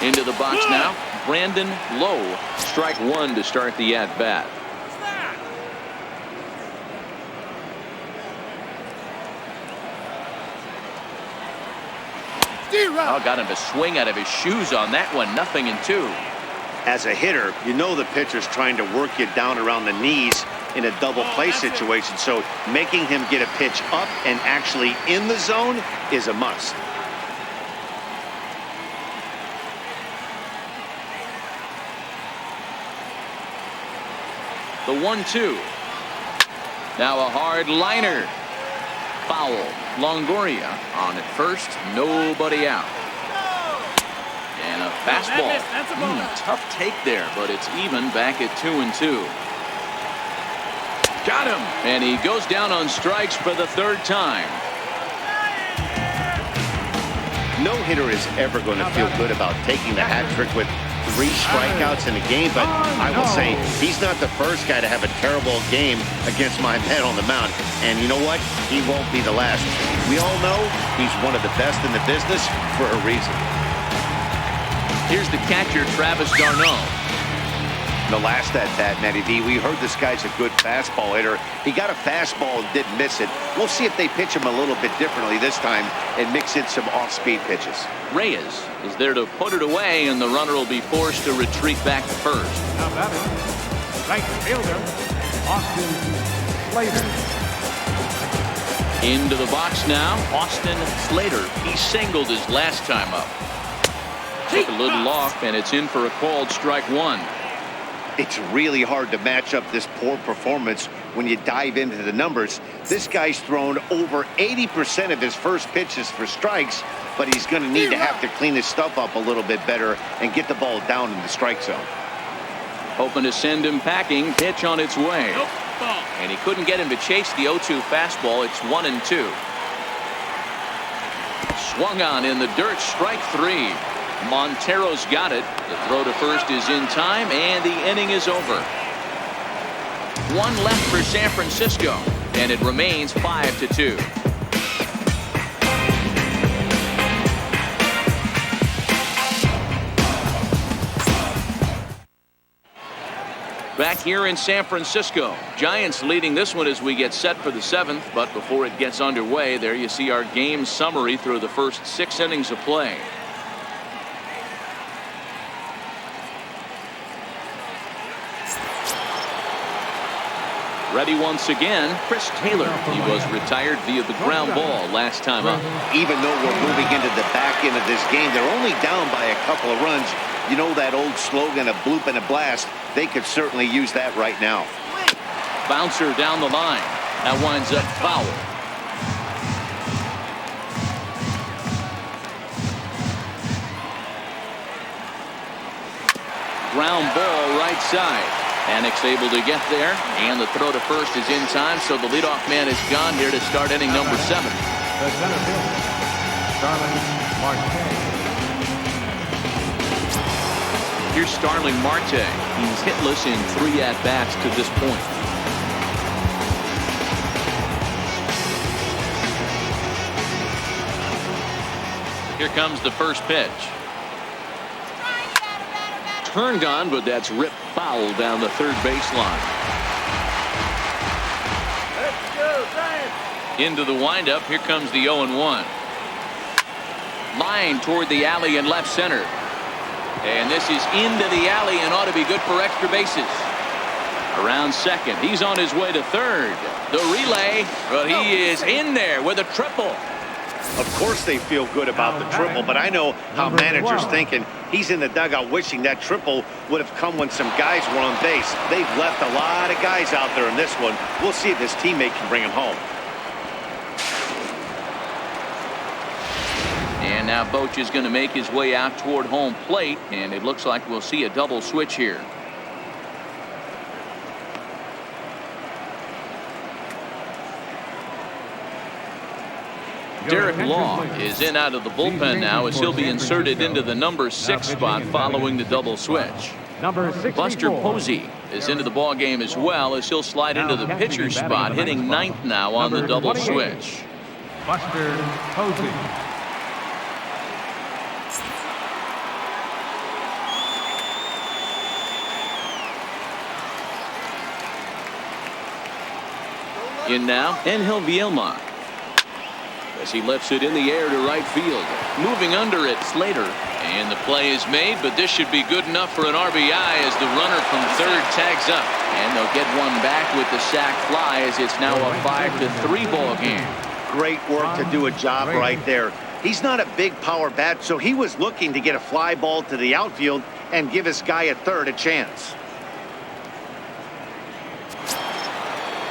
Into the box now, Brandon Lowe. Strike one to start the at-bat. Oh, got him to swing out of his shoes on that one. 0-2. As a hitter, you know the pitcher's trying to work you down around the knees in a double play situation, so making him get a pitch up and actually in the zone is a must. The 1-2. Now a hard liner. Foul. Longoria on at first. Nobody out. And a fastball. Tough take there, but it's even back at 2-2. Got him. And he goes down on strikes for the third time. No hitter is ever going to feel good about taking the hat trick with 3 strikeouts in a game, but I will say he's not the first guy to have a terrible game against my man on the mound. And you know what? He won't be the last. We all know he's one of the best in the business for a reason. Here's the catcher, Travis d'Arnaud. The last at-bat, Matty D, we heard this guy's a good fastball hitter. He got a fastball and didn't miss it. We'll see if they pitch him a little bit differently this time and mix in some off-speed pitches. Reyes Is there to put it away, and the runner will be forced to retreat back to first. Now batting, right fielder, Austin Slater. Into the box now, Austin Slater. He singled his last time up. Took a little off, and it's in for a called strike one. It's really hard to match up this poor performance when you dive into the numbers. This guy's thrown over 80% of his first pitches for strikes, but he's going to need to have to clean his stuff up a little bit better and get the ball down in the strike zone. Hoping to send him packing. Pitch on its way. And he couldn't get him to chase the 0-2 fastball. It's 1-2. Swung on in the dirt. Strike three. Montero's got it. The throw to first is in time, and the inning is over. One left for San Francisco, and it remains 5-2. Back here in San Francisco, Giants leading this one as we get set for the 7th. But before it gets underway, there you see our game summary through the first 6 innings of play. Ready once again, Chris Taylor. He was retired via the ground ball last time up. Even though we're moving into the back end of this game, they're only down by a couple of runs. You know that old slogan, a bloop and a blast? They could certainly use that right now. Bouncer down the line. That winds up foul. Ground ball right side. Annick's able to get there, and the throw to first is in time, so the leadoff man is gone here to start inning number 7. The center fielder, Starling Marte. Here's Starling Marte. He's hitless in 3 at-bats to this point. Here comes the first pitch. Turned on, but that's ripped foul down the third baseline. Into the windup. Here comes the 0-1. Line toward the alley in left center. And this is into the alley and ought to be good for extra bases. Around second, he's on his way to third. The relay, but he is in there with a triple. Of course they feel good about the triple, but I know how managers thinking. He's in the dugout wishing that triple would have come when some guys were on base. They've left a lot of guys out there in this one. We'll see if his teammate can bring him home. And now Boch is going to make his way out toward home plate, and it looks like we'll see a double switch here. Derek Law is in out of the bullpen now as he'll be inserted into the number 6 spot following the double switch. Buster Posey is into the ball game as well as he'll slide into the pitcher spot, hitting 9th now on the double switch. Buster Posey. In now, Angel Vielma, as he lifts it in the air to right field. Moving under it, Slater. And the play is made, but this should be good enough for an RBI as the runner from third tags up. And they'll get one back with the sac fly as it's now a 5-3 ball game. Great work to do a job right there. He's not a big power bat, so he was looking to get a fly ball to the outfield and give his guy at third a chance.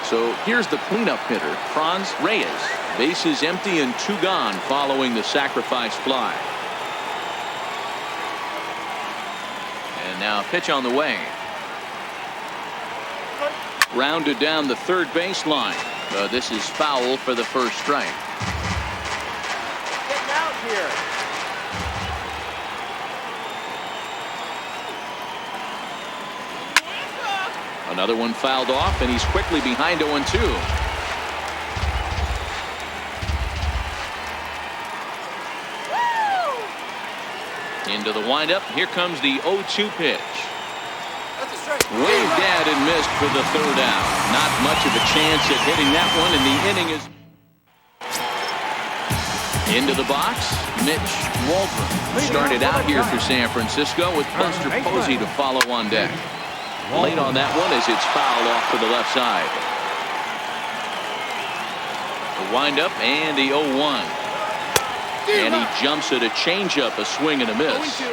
So here's the cleanup hitter, Franz Reyes. Bases empty and 2 gone following the sacrifice fly. And now pitch on the way. Rounded down the third baseline. This is foul for the first strike. Getting out here. Another one fouled off, and he's quickly behind 0-2. Into the windup. Here comes the 0-2 pitch. That's a strike. Waved at and missed for the third out. Not much of a chance at hitting that one, and the inning is into the box. Mitch Waldron started out here for San Francisco with Buster Posey to follow on deck. Late on that one as it's fouled off to the left side. The windup and the 0-1. And he jumps at a changeup, a swing and a miss.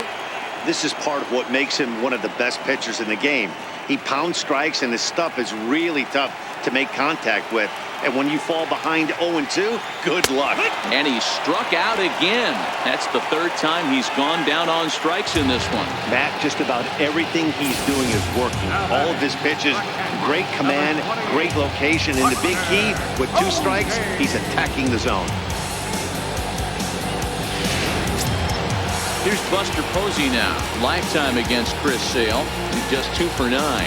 This is part of what makes him one of the best pitchers in the game. He pounds strikes, and his stuff is really tough to make contact with. And when you fall behind 0-2, good luck. And he struck out again. That's the third time he's gone down on strikes in this one. Matt, just about everything he's doing is working. All of his pitches, great command, great location. And the big key, with 2 strikes, he's attacking the zone. Here's Buster Posey now. Lifetime against Chris Sale. He's just 2 for 9.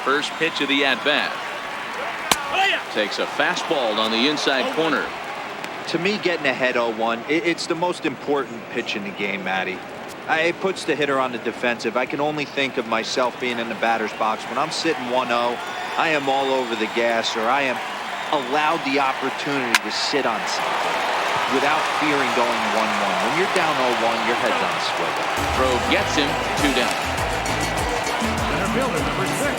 First pitch of the at-bat. Takes a fastball on the inside corner. To me, getting ahead 0-1, it's the most important pitch in the game, Matty. It puts the hitter on the defensive. I can only think of myself being in the batter's box. When I'm sitting 1-0, I am all over the gas, or I am allowed the opportunity to sit on something without fearing going 1-1. When you're down 0-1, your head's on a swivel. Throw gets him, 2 down. Center fielder number 6,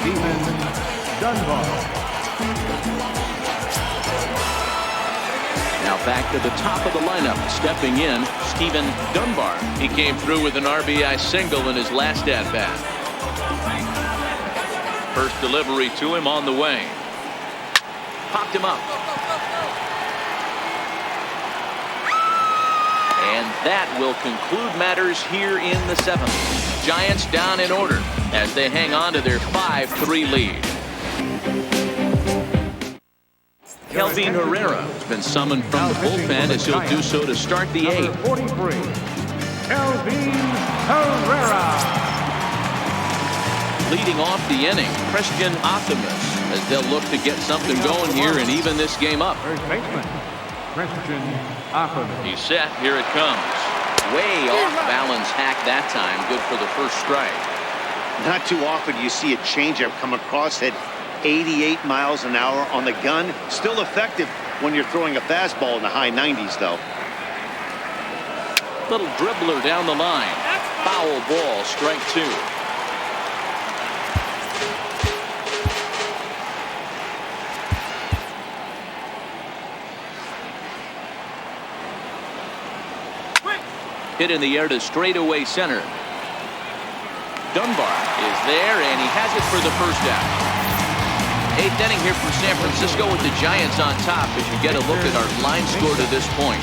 Stephen Dunbar. Now back to the top of the lineup. Stepping in, Stephen Dunbar. He came through with an RBI single in his last at-bat. First delivery to him on the way. Popped him up. And that will conclude matters here in the 7th. Giants down in order as they hang on to their 5-3 lead. Kelvin Herrera has been summoned from the bullpen as he'll do so to start the 8th. 43, Kelvin Herrera. Leading off the inning, Christian Optimus, as they'll look to get something going here and even this game up. First baseman, He's set. Here it comes. Way off balance hack that time. Good for the first strike. Not too often you see a changeup come across at 88 miles an hour on the gun. Still effective when you're throwing a fastball in the high 90s, though. Little dribbler down the line. Foul ball, strike two. Hit in the air to straightaway center. Dunbar is there, and he has it for the first out. Eighth inning here for San Francisco with the Giants on top as you get a look at our line score to this point.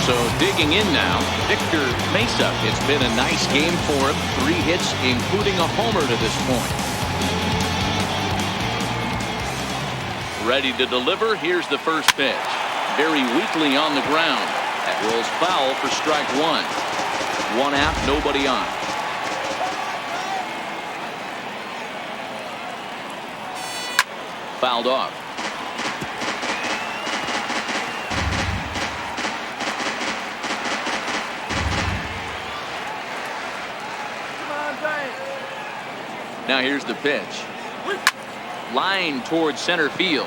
So digging in now, Victor Mesa. It's been a nice game for him. 3 hits, including a homer to this point. Ready to deliver. Here's the first pitch. Very weakly on the ground. That rolls foul for strike one. 1 out, nobody on. Fouled off. Now here's the pitch. Line towards center field.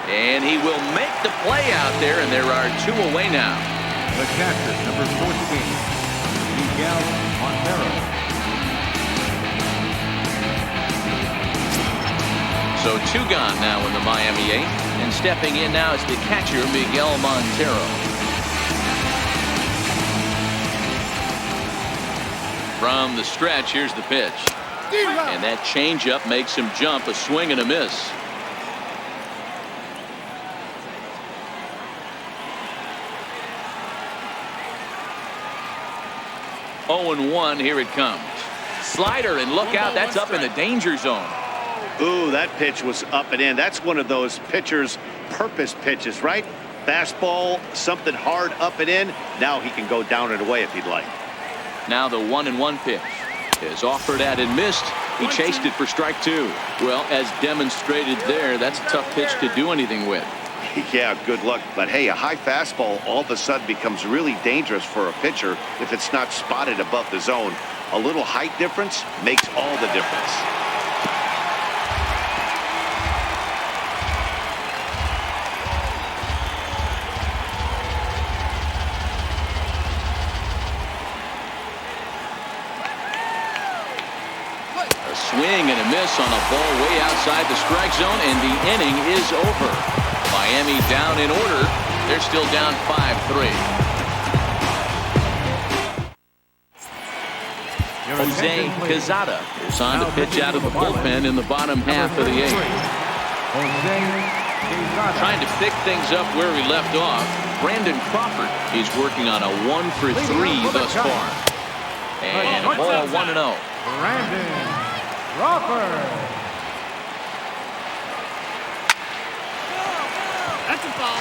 And he will make the play out there, and there are 2 away now. The catcher, number 14, Miguel Montero. So 2 gone now in the Miami 8th. And stepping in now is the catcher, Miguel Montero. From the stretch, here's the pitch. And that changeup makes him jump. A swing and a miss. 0-1. Here it comes. Slider, and look out. That's up in the danger zone. Ooh, that pitch was up and in. That's one of those pitchers' purpose pitches, right? Fastball, something hard up and in. Now he can go down and away if he'd like. Now the 1-1 pitch is offered at and missed. He chased it for strike 2. Well, as demonstrated there, that's a tough pitch to do anything with. Yeah, good luck. But hey, a high fastball all of a sudden becomes really dangerous for a pitcher if it's not spotted above the zone. A little height difference makes all the difference. A swing and a miss on a ball way outside the strike zone, and the inning is over. Miami down in order. They're still down 5-3. Jose Quezada is on to pitch out of the bullpen in the bottom half of the 8th. Trying to pick things up where we left off. Brandon Crawford is working on a 1-for-3 thus far. And a ball 1-0. Brandon Crawford. That's a ball.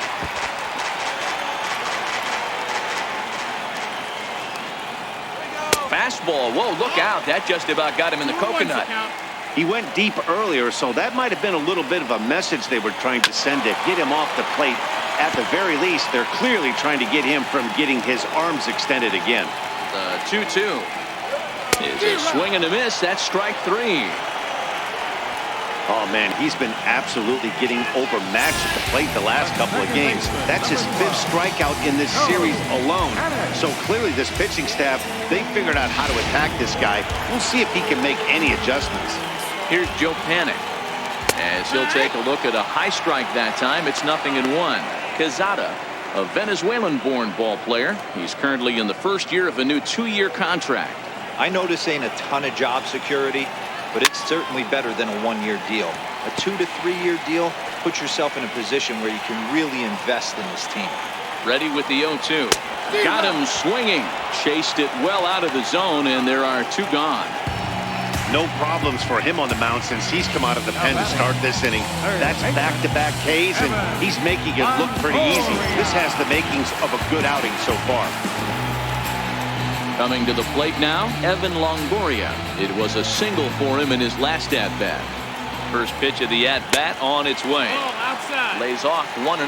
Fastball. Whoa, look out. That just about got him in the coconut. He went deep earlier, so that might have been a little bit of a message they were trying to send to get him off the plate. At the very least, they're clearly trying to get him from getting his arms extended again. The 2-2 is a swing and a miss. That's strike 3. Oh, man, he's been absolutely getting overmatched at the plate the last couple of games. That's his 5th strikeout in this series alone. So clearly this pitching staff, they figured out how to attack this guy. We'll see if he can make any adjustments. Here's Joe Panic as he'll take a look at a high strike that time. It's 0-1. Quezada, a Venezuelan-born ball player. He's currently in the first year of a new 2-year contract. I know this ain't a ton of job security, but it's certainly better than a 1-year deal. A 2- to 3-year deal puts yourself in a position where you can really invest in this team. Ready with the 0-2. Got him swinging. Chased it well out of the zone, and there are 2 gone. No problems for him on the mound since he's come out of the pen to start this inning. That's back-to-back Ks, and he's making it look pretty easy. This has the makings of a good outing so far. Coming to the plate now, Evan Longoria. It was a single for him in his last at-bat. First pitch of the at-bat on its way. Outside. Lays off 1-0.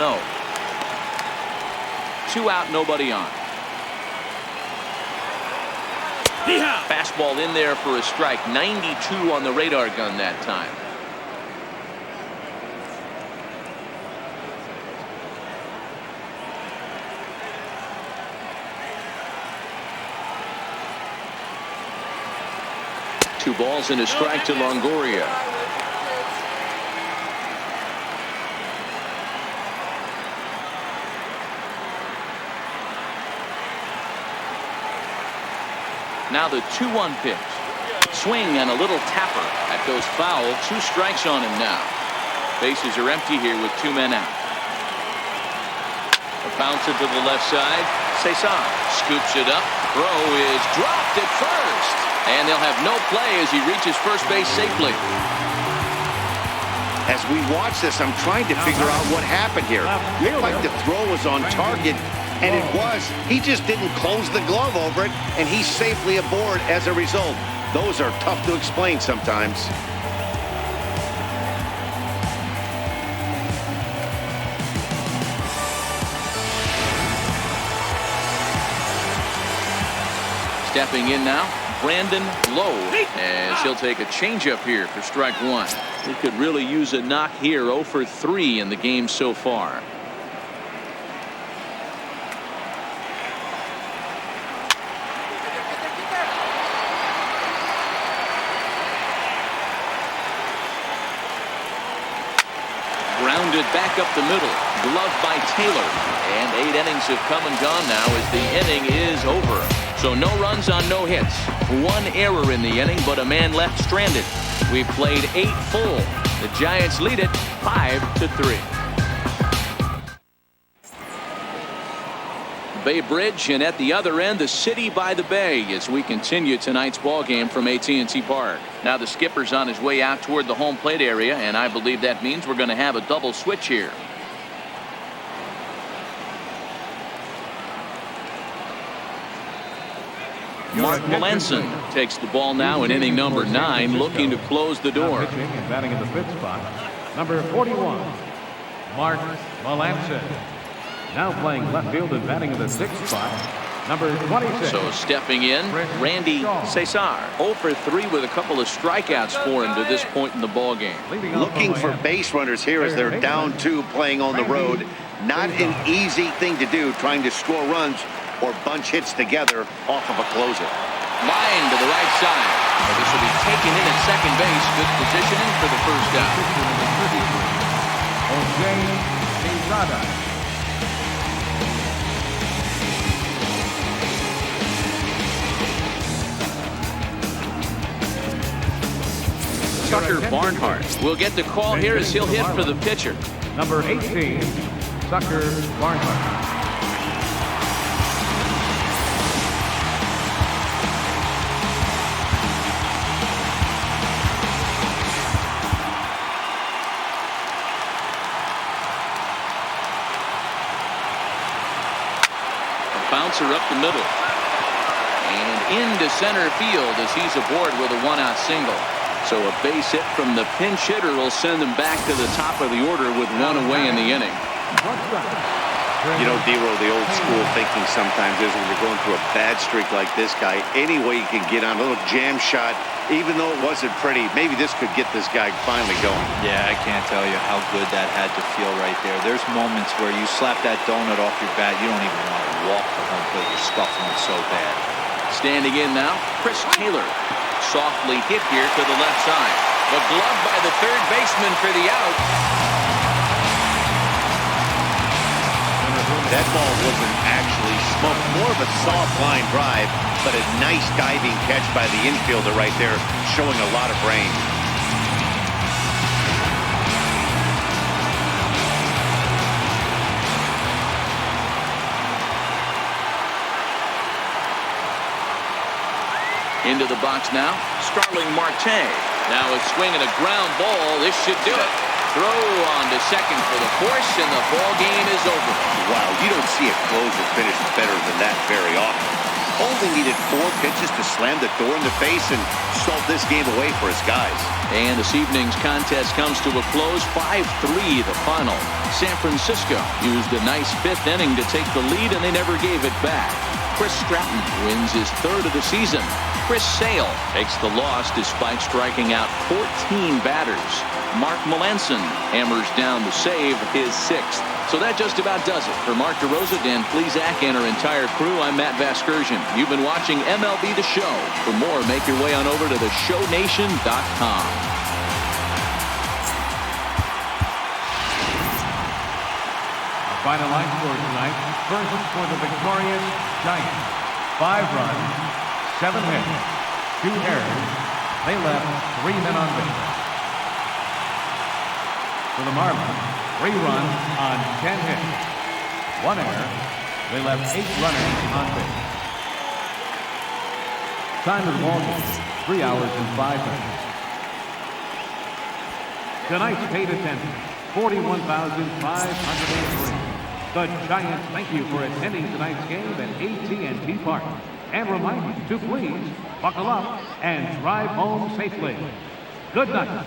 2 out, nobody on. Fastball in there for a strike. 92 on the radar gun that time. Two balls and a strike to Longoria. Now the 2-1 pitch. Swing and a little tapper. That goes foul. 2 strikes on him now. Bases are empty here with 2 men out. A bouncer to the left side. Cesar scoops it up. Throw is dropped at first. And they'll have no play as he reaches first base safely. As we watch this, I'm trying to figure out what happened here. Looked like the throw was on target, and it was. He just didn't close the glove over it, and he's safely aboard as a result. Those are tough to explain sometimes. Stepping in now, Brandon Lowe, as he'll take a changeup here for strike 1. He could really use a knock here. 0 for 3 in the game so far. Grounded back up the middle. Gloved by Taylor. And 8 innings have come and gone now as the inning is over. So no runs on no hits. 1 error in the inning, but a man left stranded. We've played 8 full. The Giants lead it 5-3. Bay Bridge, and at the other end, the city by the bay as we continue tonight's ball game from AT&T Park. Now the skipper's on his way out toward the home plate area, and I believe that means we're going to have a double switch here. Mark Melanson takes the ball now in inning number 9, looking to close the door. Pitching and batting in the 5th spot, number 41, Mark Melanson. Now playing left field and batting in the 6th spot, number 26. So stepping in, Randy Cesar. 0 for 3 with a couple of strikeouts for him to this point in the ball game. Looking for base runners here as they're down 2 playing on the road. Not an easy thing to do, trying to score runs or bunch hits together off of a closer. Line to the right side. This will be taken in at second base. Good positioning for the first out. Tucker Barnhart will get the call here as he'll hit for the pitcher. Number 18, Tucker Barnhart. Bouncer up the middle. And into center field as he's aboard with a 1-out single. So a base hit from the pinch hitter will send them back to the top of the order with 1 away in the inning. You know, D-Roll, the old school thinking sometimes is when you're going through a bad streak like this guy, any way you can get on a little jam shot, even though it wasn't pretty, maybe this could get this guy finally going. Yeah, I can't tell you how good that had to feel right there. There's moments where you slap that donut off your bat, you don't even want to walk to home plate. You're scuffing it so bad. Standing in now, Chris Taylor. Softly hit here to the left side. But gloved by the third baseman for the out. That ball wasn't actually smoked, more of a soft line drive, but a nice diving catch by the infielder right there, showing a lot of range. Into the box now, Starling Marte. Now a swing and a ground ball. This should do it. Throw on to second for the force, and the ball game is over. Wow, you don't see a closer finish better than that very often. only needed 4 pitches to slam the door in the face and start this game away for his guys. And this evening's contest comes to a close, 5-3 the final. San Francisco used a nice 5th inning to take the lead, and they never gave it back. Chris Stratton wins his 3rd of the season. Chris Sale takes the loss despite striking out 14 batters. Mark Melanson hammers down the save, his 6th. So that just about does it. For Mark DeRosa, Dan Plesac, and our entire crew, I'm Matt Vasgersian. You've been watching MLB The Show. For more, make your way on over to theshownation.com. Final line score tonight. First for the victorious Giants. 5 runs, 7 hits, 2 errors. They left 3 men on base. For the Marlins, 3 runs on 10 hits, 1 error. They left 8 runners on base. Time of the ball game, 3 hours and 5 minutes. Tonight's paid attendance, 41,503. The Giants thank you for attending tonight's game at AT&T Park, and remind you to please buckle up and drive home safely. Good night.